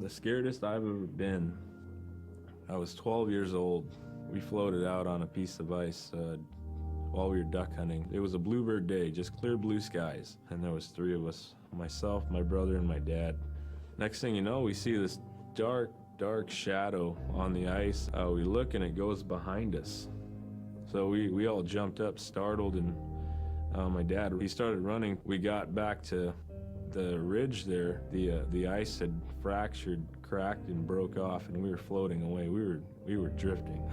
The scaredest I've ever been, I was 12 years old. We floated out on a piece of ice while we were duck hunting. It was a bluebird day, just clear blue skies. And there was 3 of us, myself, my brother, and my dad. Next thing you know, we see this dark shadow on the ice. We look and it goes behind us. So we all jumped up, startled, and my dad, he started running. We got back to the ridge there. The ice had fractured, cracked, and broke off, and we were floating away. We were drifting.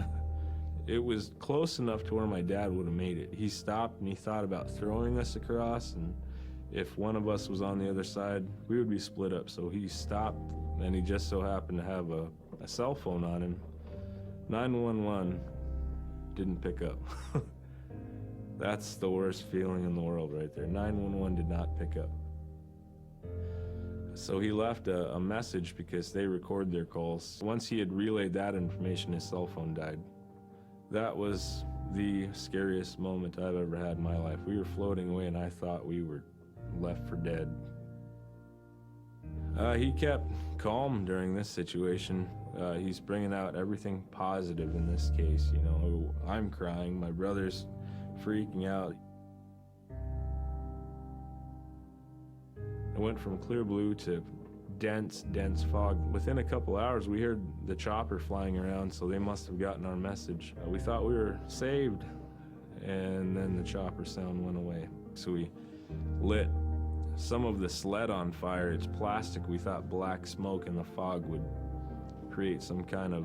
It was close enough to where my dad would have made it. He stopped and he thought about throwing us across, and if one of us was on the other side, we would be split up. So he stopped, and he just so happened to have a cell phone on him. 911 didn't pick up. That's the worst feeling in the world right there. 911 did not pick up. So he left a message because they record their calls. Once he had relayed that information, his cell phone died. That was the scariest moment I've ever had in my life. We were floating away and I thought we were left for dead. He kept calm during this situation. He's bringing out everything positive in this case. You know, I'm crying, my brother's freaking out. It went from clear blue to dense fog. Within a couple hours, we heard the chopper flying around, so they must have gotten our message. We thought we were saved, and then the chopper sound went away. So we lit some of the sled on fire. It's plastic. We thought black smoke in the fog would create some kind of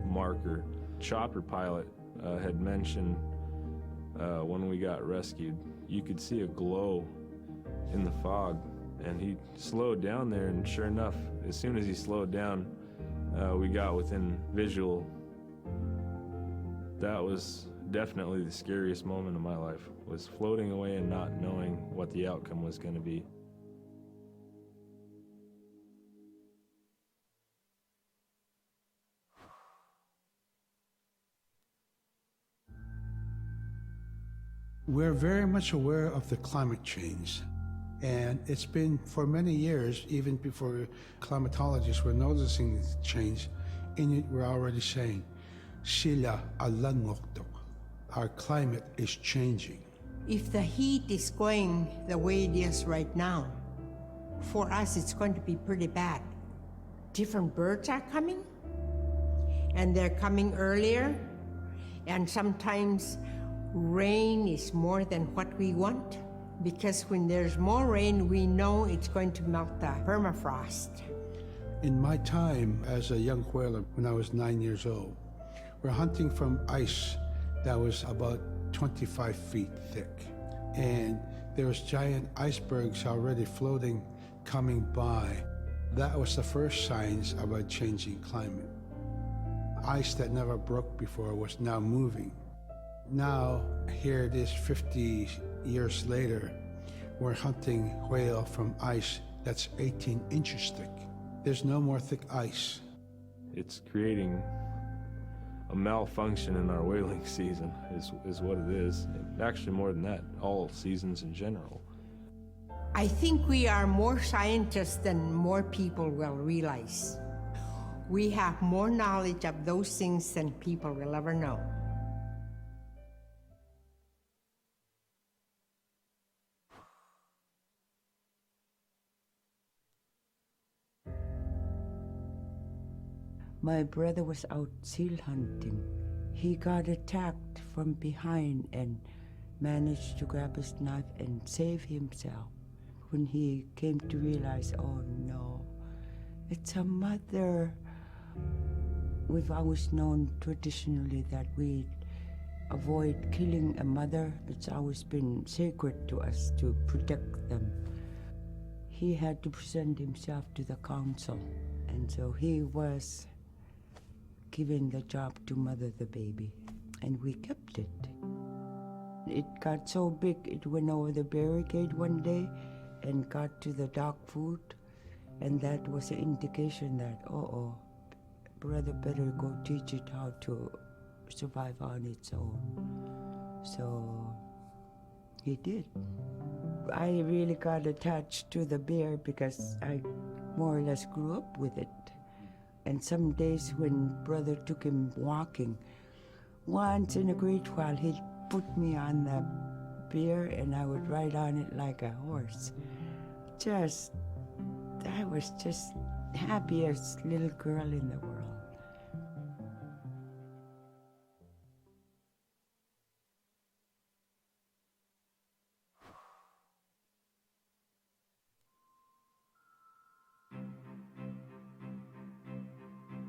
marker. Chopper pilot had mentioned when we got rescued, you could see a glow in the fog, and he slowed down there, and sure enough, as soon as he slowed down, we got within visual. That was definitely the scariest moment of my life, was floating away and not knowing what the outcome was going to be. We're very much aware of the climate change. And it's been for many years, even before climatologists were noticing this change, Inuit were already saying, "Sila alangoktok." Our climate is changing. If the heat is going the way it is right now, for us it's going to be pretty bad. Different birds are coming, and they're coming earlier, and sometimes rain is more than what we want. Because when there's more rain, we know it's going to melt the permafrost. In my time as a young whaler, when I was 9 years old, we're hunting from ice that was about 25 feet thick. And there was giant icebergs already floating, coming by. That was the first signs of a changing climate. Ice that never broke before was now moving. Now, here it is 50 years later, we're hunting whale from ice that's 18 inches thick. There's no more thick ice. It's creating a malfunction in our whaling season, is what it is. Actually, more than that, all seasons in general. I think we are more scientists than more people will realize. We have more knowledge of those things than people will ever know. My brother was out seal hunting. He got attacked from behind and managed to grab his knife and save himself. When he came to realize, oh no, it's a mother. We've always known traditionally that we avoid killing a mother. It's always been sacred to us to protect them. He had to present himself to the council, and so he was given the job to mother the baby, and we kept it. It got so big, it went over the barricade one day and got to the dog food, and that was an indication that, brother better go teach it how to survive on its own. So he did. I really got attached to the bear because I more or less grew up with it. And some days when brother took him walking, once in a great while he'd put me on the bear and I would ride on it like a horse. I was just happiest little girl in the world.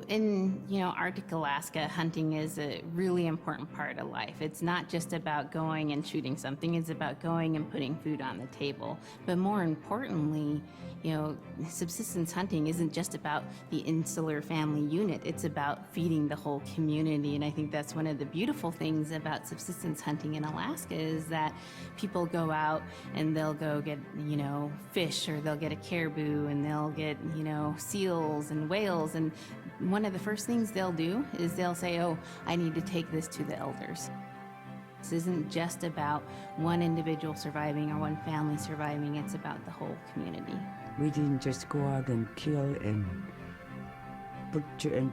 In, Arctic Alaska, hunting is a really important part of life. It's not just about going and shooting something, it's about going and putting food on the table. But more importantly, subsistence hunting isn't just about the insular family unit, it's about feeding the whole community. And I think that's one of the beautiful things about subsistence hunting in Alaska is that people go out and they'll go get, fish, or they'll get a caribou, and they'll get, seals and whales. And one of the first things they'll do is they'll say, oh, I need to take this to the elders. This isn't just about one individual surviving or one family surviving, it's about the whole community. We didn't just go out and kill and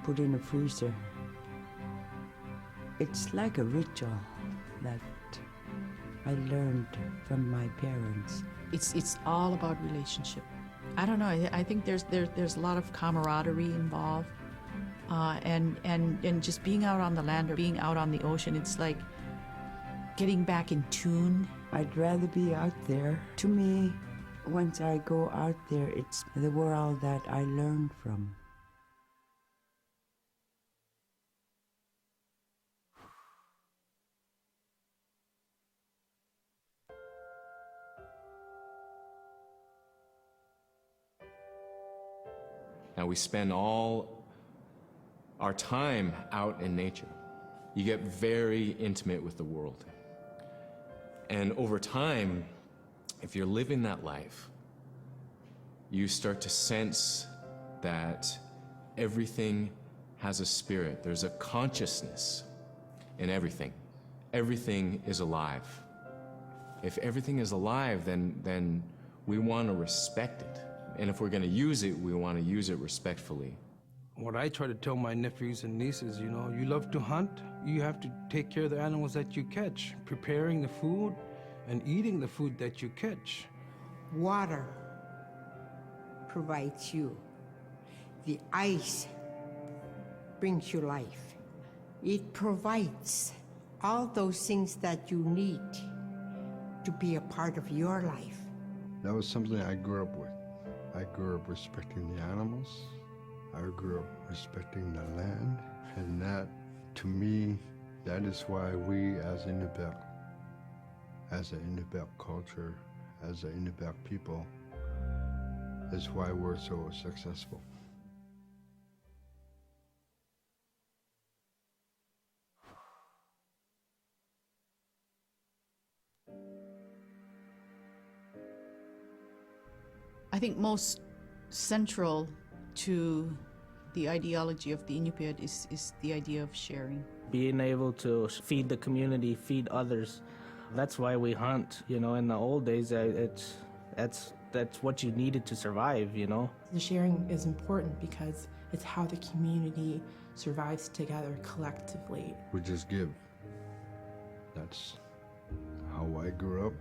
put in a freezer. It's like a ritual that I learned from my parents. It's all about relationship. I don't know, I think there's a lot of camaraderie involved. And just being out on the land or being out on the ocean, it's like getting back in tune. I'd rather be out there. To me, once I go out there, it's the world that I learn from. Now we spend all our time out in nature. You get very intimate with the world. And over time, if you're living that life, you start to sense that everything has a spirit. There's a consciousness in everything. Everything is alive. If everything is alive, then we want to respect it. And if we're going to use it, we want to use it respectfully. What I try to tell my nephews and nieces, you love to hunt, you have to take care of the animals that you catch, preparing the food and eating the food that you catch. Water provides you. The ice brings you life. It provides all those things that you need to be a part of your life. That was something I grew up with. I grew up respecting the animals. I grew up respecting the land. And that, to me, that is why we as Inupiaq, as an Inupiaq culture, as an Inupiaq people, is why we're so successful. I think most central to the ideology of the Inupiat is the idea of sharing. Being able to feed the community, feed others. That's why we hunt. In the old days, that's what you needed to survive. The sharing is important because it's how the community survives together collectively. We just give. That's how I grew up.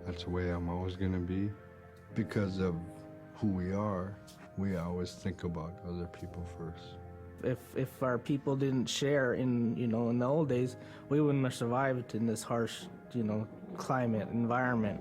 That's the way I'm always going to be. Because of who we are, we always think about other people first. If our people didn't share in the old days, we wouldn't have survived in this harsh, climate, environment.